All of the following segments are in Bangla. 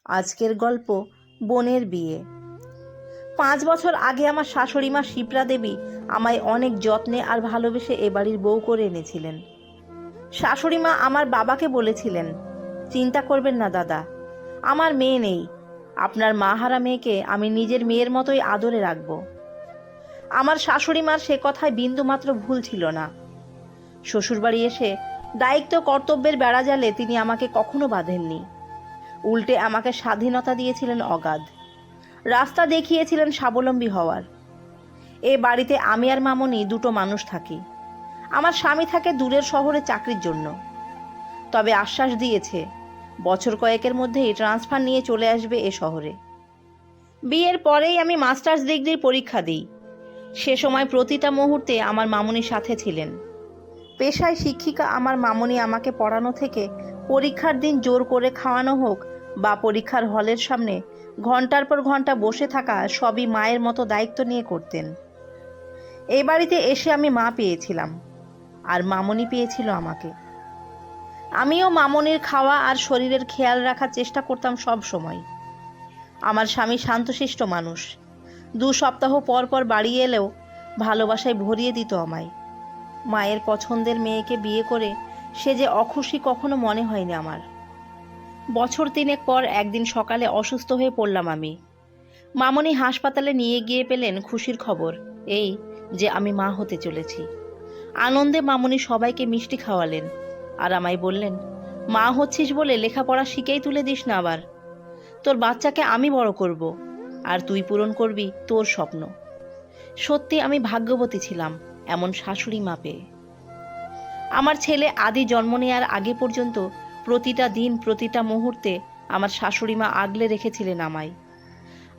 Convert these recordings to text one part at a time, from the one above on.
আজকের গল্প বোনের বিয়ে। 5 বছর আগে আমার শাশুড়ি মা শিপ্রা দেবী আমায় অনেক যত্নে আর ভালোবেসে এ বাড়ির বউ করে এনেছিলেন। শাশুড়ি মা আমার বাবাকে বলেছিলেন, চিন্তা করবেন না দাদা, আমার মেয়ে নেই, আপনার মাহারা মেয়েকে আমি নিজের মেয়ের মতোই আদরে রাখব। আমার শাশুড়ি মার সে কথায় বিন্দুমাত্র ভুল ছিল না। শ্বশুরবাড়ি এসে দায়িত্ব কর্তব্যের বেড়াজালে তিনি আমাকে কখনো বাঁধেননি। উল্টে আমাকে স্বাধীনতা দিয়েছিলেন অগাধ, রাস্তা দেখিয়েছিলেন স্বাবলম্বী হওয়ার। এ বাড়িতে আমি আর মামনি দুটো মানুষ থাকি। আমার স্বামী থাকে দূরের শহরে চাকরির জন্য, তবে আশ্বাস দিয়েছে বছর কয়েকের মধ্যেই ট্রান্সফার নিয়ে চলে আসবে এ শহরে। বিয়ের পরেই আমি মাস্টার্স ডিগ্রির পরীক্ষা দিই। সে সময় প্রতিটা মুহূর্তে আমার মামনির সাথে ছিলেন। পেশায় শিক্ষিকা আমার মামনি আমাকে পড়ানো থেকে পরীক্ষার দিন জোর করে খাওয়ানো হোক বা পরীক্ষার হলের সামনে ঘন্টার পর ঘন্টা বসে থাকা, সবই মায়ের মতো দায়িত্ব নিয়ে করতেন। এই বাড়িতে এসে আমি মা পেয়েছিলাম, আর মামনি পেয়েছিল আমাকে। আমিও মামনির খাওয়া আর শরীরের খেয়াল রাখার চেষ্টা করতাম সব সময়। আমার স্বামী শান্তশিষ্ট মানুষ, 2 সপ্তাহ পর পর বাড়ি এলেও ভালোবাসায় ভরিয়ে দিত আমায়। মায়ের পছন্দের মেয়েকে বিয়ে করে সে যে অখুশি কখনো মনে হয়নি আমার। বছর 3 পর একদিন সকালে অসুস্থ হয়ে পড়লাম আমি। মামনি হাসপাতালে নিয়ে গিয়ে পেলেন খুশির খবর, এই যে আমি মা হতে চলেছি। আনন্দে মামনি সবাইকে মিষ্টি খাওয়ালেন আর আমায় বললেন, মা হচ্ছিস বলে লেখাপড়া শিখেই তুলে দিস না আবার। তোর বাচ্চাকে আমি বড় করব, আর তুই পূরণ করবি তোর স্বপ্ন। সত্যি আমি ভাগ্যবতী ছিলাম এমন শাশুড়ি মা পেয়ে। আমার ছেলে আদি জন্ম নেওয়ার আগে পর্যন্ত প্রতিটা দিন প্রতিটা মুহূর্তে আমার শাশুড়ি মা আগলে রেখেছিলেন আমায়।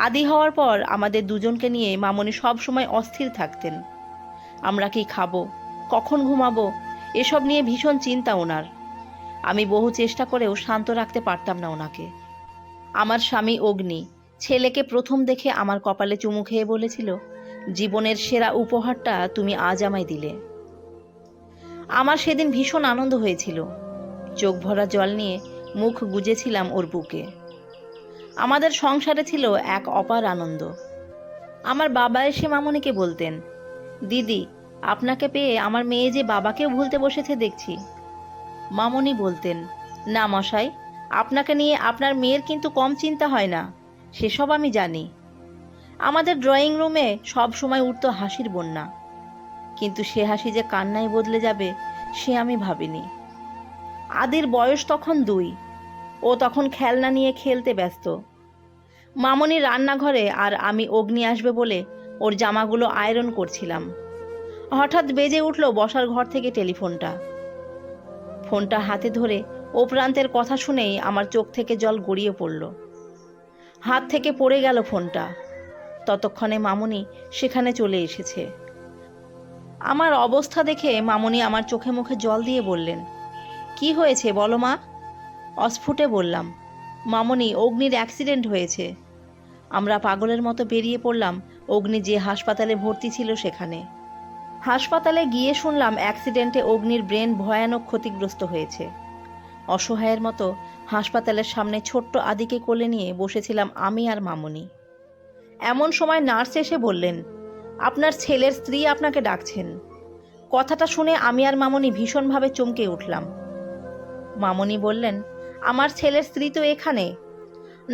আদি হওয়ার পর আমাদের দুজনকে নিয়ে মামনি সব সময় অস্থির থাকতেন। আমরা কি খাবো, কখন ঘুমাবো, এসব নিয়ে ভীষণ চিন্তা ওনার। আমি বহু চেষ্টা করেও শান্ত রাখতে পারতাম না ওনাকে। আমার স্বামী অগ্নি ছেলেকে প্রথম দেখে আমার কপালে চুমু খেয়ে বলেছিল, জীবনের সেরা উপহারটা তুমি আজ আমায় দিলে। আমার সেদিন ভীষণ আনন্দ হয়েছিল। চোখ ভরা জল নিয়ে মুখ গুজেছিলাম ওর বুকে। আমাদের সংসারে ছিল এক অপার আনন্দ। আমার বাবা এসে মামনিকে বলতেন, দিদি, আপনাকে পেয়ে আমার মেয়ে যে বাবাকেও ভুলতে বসেছে দেখছি। মামনি বলতেন, না মশাই, আপনাকে নিয়ে আপনার মেয়ের কিন্তু কম চিন্তা হয় না, সেসব আমি জানি। আমাদের ড্রয়িং রুমে সব সময় উঠত হাসির বন্যা, কিন্তু সে হাসি যে কান্নায় বদলে যাবে সে আমি ভাবিনি। আদির বয়স তখন 2, ও তখন খেলনা নিয়ে খেলতে ব্যস্ত। মামনি রান্নাঘরে আর আমি অগ্নি আসবে বলে ওর জামাগুলো আয়রন করছিলাম। হঠাৎ বেজে উঠল বসার ঘর থেকে টেলিফোনটা। ফোনটা হাতে ধরে ও প্রান্তের কথা শুনেই আমার চোখ থেকে জল গড়িয়ে পড়ল। হাত থেকে পড়ে গেল ফোনটা। ততক্ষণে মামনি সেখানে চলে এসেছে। আমার অবস্থা দেখে মামনি আমার চোখে মুখে জল দিয়ে বললেন, কি হয়েছে বলো মা? অস্ফুটে বললাম, মামনি, অগ্নির অ্যাক্সিডেন্ট হয়েছে। আমরা পাগলের মতো বেরিয়ে পড়লাম অগ্নি যে হাসপাতালে ভর্তি ছিল সেখানে। হাসপাতালে গিয়ে শুনলাম অ্যাক্সিডেন্টে অগ্নির ব্রেন ভয়ানক ক্ষতিগ্রস্ত হয়েছে। অসহায়ের মতো হাসপাতালের সামনে ছোট্ট আদিকে কোলে নিয়ে বসেছিলাম আমি আর মামনি। এমন সময় নার্স এসে বললেন, আপনার ছেলের স্ত্রী আপনাকে ডাকছেন। কথাটা শুনে আমি আর মামনি ভীষণভাবে চমকে উঠলাম। মামনি বললেন, আমার ছেলের স্ত্রী তো এখানে।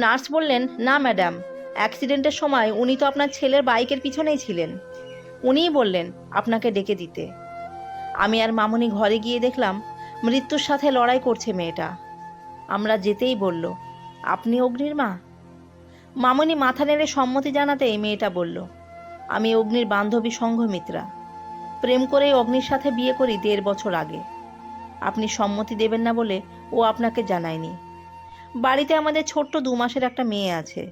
নার্স বললেন, না ম্যাডাম, অ্যাক্সিডেন্টের সময় উনি তো আপনার ছেলের বাইকের পিছনেই ছিলেন, উনিই বললেন আপনাকে ডেকে দিতে। আমি আর মামনি ঘরে গিয়ে দেখলাম মৃত্যুর সাথে লড়াই করছে মেয়েটা। আমরা যেতেই বলল, আপনি অগ্নির মা? মামনি মাথা নেড়ে সম্মতি জানাতেই মেয়েটা বলল, আমি অগ্নির বান্ধবী সংঘমিত্রা। প্রেম করেই অগ্নির সাথে বিয়ে করি 1.5 বছর আগে। আপনি সম্মতি দেবেন না বলে ও আপনাকে জানায়নি। বাড়িতে আমাদের ছোট্ট 2 মাসের একটা মেয়ে আছে।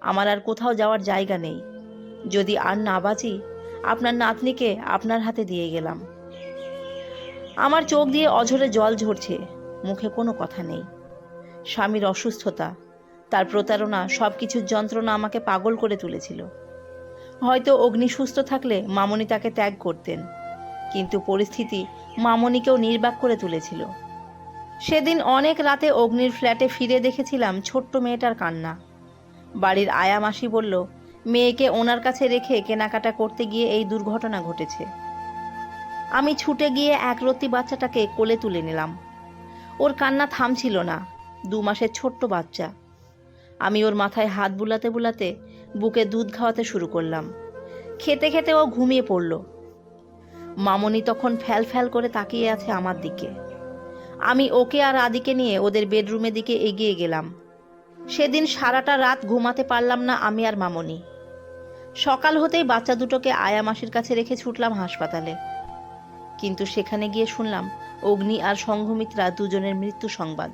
আমার আর কোথাও যাওয়ার জায়গা নেই। যদি আর না বাঁচি, আপনার নাতনিকে আপনার হাতে দিয়ে গেলাম। আমার চোখ দিয়ে অঝরে জল ঝরছে, মুখে কোনো কথা নেই। স্বামীর অসুস্থতা, তার প্রতারণা, সব কিছুর যন্ত্রণা আমাকে পাগল করে তুলেছিল। হয়তো অগ্নি সুস্থ থাকলে মামনি তাকে ত্যাগ করতেন, কিন্তু পরিস্থিতি মামনিকেও নির্বাক করে তুলেছিল। সেদিন অনেক রাতে অগ্নির ফ্ল্যাটে ফিরে দেখেছিলাম ছোট্ট মেয়েটার কান্না। বাড়ির আয়া মাসি বলল, মেয়েকে ওনার কাছে রেখে কেনাকাটা করতে গিয়ে এই দুর্ঘটনা ঘটেছে। আমি ছুটে গিয়ে একরত্তি বাচ্চাটাকে কোলে তুলে নিলাম। ওর কান্না থামছিল না। 2 মাসের ছোট্ট বাচ্চা। আমি ওর মাথায় হাত বুলাতে বুলাতে বুকে দুধ খাওয়াতে শুরু করলাম। খেতে খেতে ও ঘুমিয়ে পড়ল। মামনি তখন ফ্যাল ফ্যাল করে তাকিয়ে আছে আমার দিকে। আমি ওকে আর আদিকে নিয়ে ওদের বেডরুমের দিকে এগিয়ে গেলাম। সেদিন সারাটা রাত ঘুমাতে পারলাম না আমি আর মামনি। সকাল হতেই বাচ্চা দুটোকে আয়া মাসির কাছে রেখে ছুটলাম হাসপাতালে। কিন্তু সেখানে গিয়ে শুনলাম অগ্নি আর সংঘমিত্রা দুজনের মৃত্যু সংবাদ।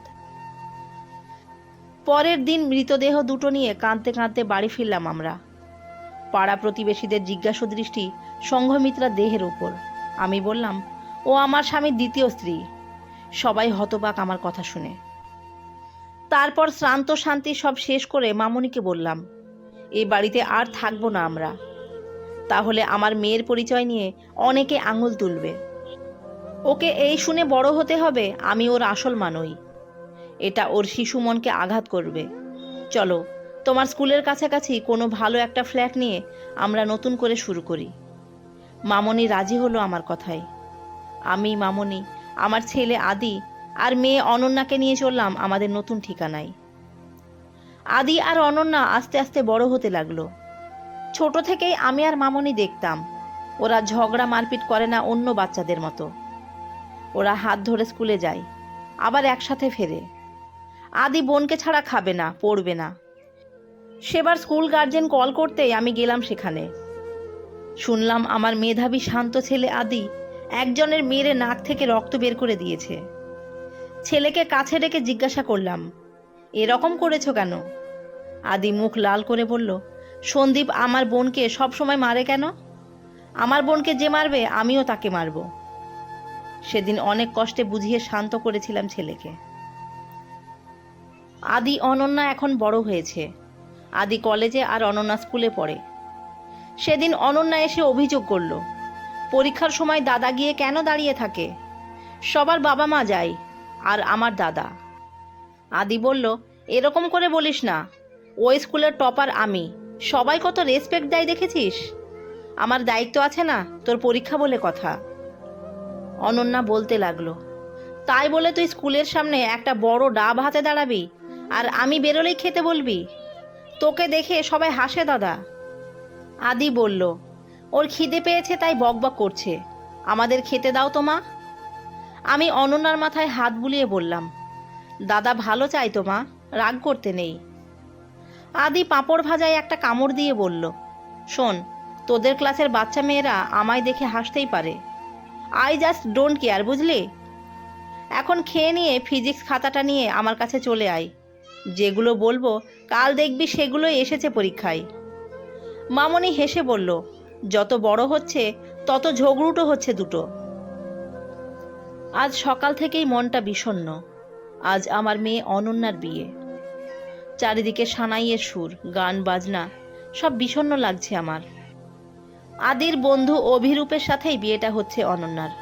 পরের দিন মৃতদেহ দুটো নিয়ে কাঁদতে কাঁদতে বাড়ি ফিরলাম আমরা। পাড়া প্রতিবেশীদের জিজ্ঞাসু দৃষ্টি সংঘমিত্রার দেহের উপর। আমি বললাম, ও আমার স্বামীর দ্বিতীয় স্ত্রী। সবাই হতবাক আমার কথা শুনে। তারপর শ্রান্ত শান্তি সব শেষ করে মামনিকে বললাম, এই বাড়িতে আর থাকবো না আমরা। তাহলে আমার মেয়ের পরিচয় নিয়ে অনেকে আঙুল তুলবে। ওকে এই শুনে বড় হতে হবে আমি ওর আসল মা নই। এটা ওর শিশু মনকে আঘাত করবে। চলো, তোমার স্কুলের কাছাকাছি কোনো ভালো একটা ফ্ল্যাট নিয়ে আমরা নতুন করে শুরু করি। মামনি রাজি হলো আমার কথায়। আমি, মামনি, আমার ছেলে আদি আর মেয়ে অনন্যাকে নিয়ে চললাম আমাদের নতুন ঠিকানায়। আদি আর অনন্যা আস্তে আস্তে বড় হতে লাগলো। ছোট থেকেই আমি আর মামনি দেখতাম ওরা ঝগড়া মারপিট করে না অন্য বাচ্চাদের মতো। ওরা হাত ধরে স্কুলে যায়, আবার একসাথে ফেরে। আদি বোনকে ছাড়া খাবে না, পড়বে না। সেবার স্কুল গার্জেন কল করতেই আমি গেলাম সেখানে। শুনলাম আমার মেধাবী শান্ত ছেলে আদি একজনের মেয়ের নাক থেকে রক্ত বের করে দিয়েছে। ছেলেকে কাছে ডেকে জিজ্ঞাসা করলাম, এরকম করেছো কেন? আদি মুখ লাল করে বলল, সন্দীপ আমার বোনকে সবসময় মারে কেন? আমার বোনকে যে মারবে আমিও তাকে মারব। সেদিন অনেক কষ্টে বুঝিয়ে শান্ত করেছিলাম ছেলেকে। আদি অনন্যা এখন বড় হয়েছে। আদি কলেজে আর অনন্যা স্কুলে পড়ে। সেদিন অনন্যা এসে অভিযোগ করল, পরীক্ষার সময় দাদা গিয়ে কেন দাঁড়িয়ে থাকে? সবার বাবা মা যায়, আর আমার দাদা। আদি বলল, এরকম করে বলিস না, ওই স্কুলের টপার আমি। সবাই কত রেসপেক্ট দেয় দেখেছিস? আমার দায়িত্ব আছে না, তোর পরীক্ষা বলে কথা। অনন্যা বলতে লাগলো, তাই বলে তুই স্কুলের সামনে একটা বড় ডাব হাতে দাঁড়াবি আর আমি বেরোলেই খেতে বলবি? তোকে দেখে সবাই হাসে দাদা। আদি বলল, ওর খিদে পেয়েছে তাই বকবক করছে, আমাদের খেতে দাও তো মা। আমি অনন্যার মাথায় হাত বুলিয়ে বললাম, দাদা ভালো চাই তো মা, রাগ করতে নেই। আদি পাঁপড় ভাজায় একটা কামড় দিয়ে বলল, শোন, তোদের ক্লাসের বাচ্চা মেয়েরা আমায় দেখে হাসতেই পারে। আই জাস্ট ডোন্ট কেয়ার, বুঝলি? এখন খেয়ে নিয়ে ফিজিক্স খাতাটা নিয়ে আমার কাছে চলে আয়। যেগুলো বলবো কাল দেখবি সেগুলোই এসেছে পরীক্ষায়। মামনি হেসে বলল, যত বড় হচ্ছে তত ঝগড়ুটো হচ্ছে দুটো। আজ সকাল থেকেই মনটা বিষণ্ণ। আজ আমার মেয়ে অনন্যার বিয়ে। চারিদিকে সানাইয়ের সুর, গান বাজনা, সব বিষণ্ণ লাগছে আমার। আদির বন্ধু অভিরূপের সাথেই বিয়েটা হচ্ছে অনন্যার।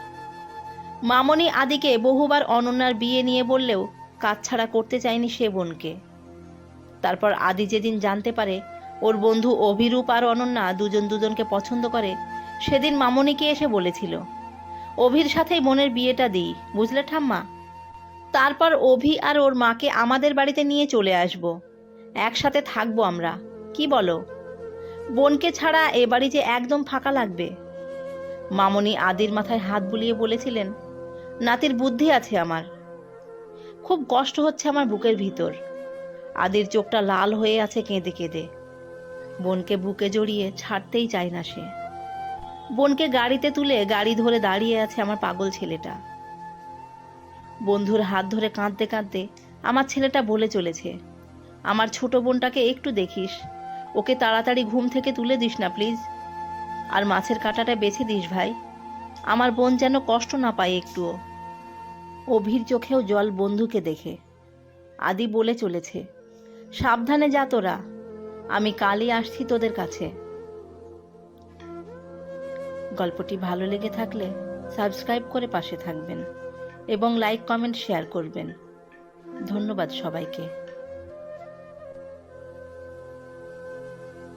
মামনি আদিকে বহুবার অনন্যার বিয়ে নিয়ে বললেও কাছছাড়া করতে চায়নি সে বোনকে। তারপর আদি যেদিন জানতে পারে ওর বন্ধু অভিরূপ আর অনন্যা দুজন দুজনকে পছন্দ করে, সেদিন মামনিকে এসে বলেছিল, অভির সাথেই বোনের বিয়েটা দিই, বুঝলে ঠাম্মা? তারপর অভি আর ওর মাকে আমাদের বাড়িতে নিয়ে চলে আসব, একসাথে থাকবো আমরা, কি বলো? বোনকে ছাড়া এ বাড়ি যে একদম ফাঁকা লাগবে। মামনি আদির মাথায় হাত বুলিয়ে বলেছিলেন, নাতির বুদ্ধি আছে আমার। খুব কষ্ট হচ্ছে আমার বুকের ভিতর। আদির চোখটা লাল হয়ে আছে কেঁদে কেঁদে। বোনকে বুকে জড়িয়ে ছাড়তেই চায় না সে। বোনকে গাড়িতে তুলে গাড়ি ধরে দাঁড়িয়ে আছে আমার পাগল ছেলেটা। বন্ধুর হাত ধরে কাঁদতে কাঁদতে আমার ছেলেটা বলে চলেছে, আমার ছোট বোনটাকে একটু দেখিস, ওকে তাড়াতাড়ি ঘুম থেকে তুলে দিস না প্লিজ। আর মাছের কাঁটাটা বেছে দিস ভাই, আমার বোন যেন কষ্ট না পায় একটুও। অভির চোখেও জল বন্ধুকে দেখে। আদি বলে চলেছে, সাবধানে যা তোরা, আমি কালই আসছি তোদের কাছে। গল্পটি ভালো লেগে থাকলে সাবস্ক্রাইব করে পাশে থাকবেন। এবং লাইক কমেন্ট শেয়ার করবেন। ধন্যবাদ সবাইকে।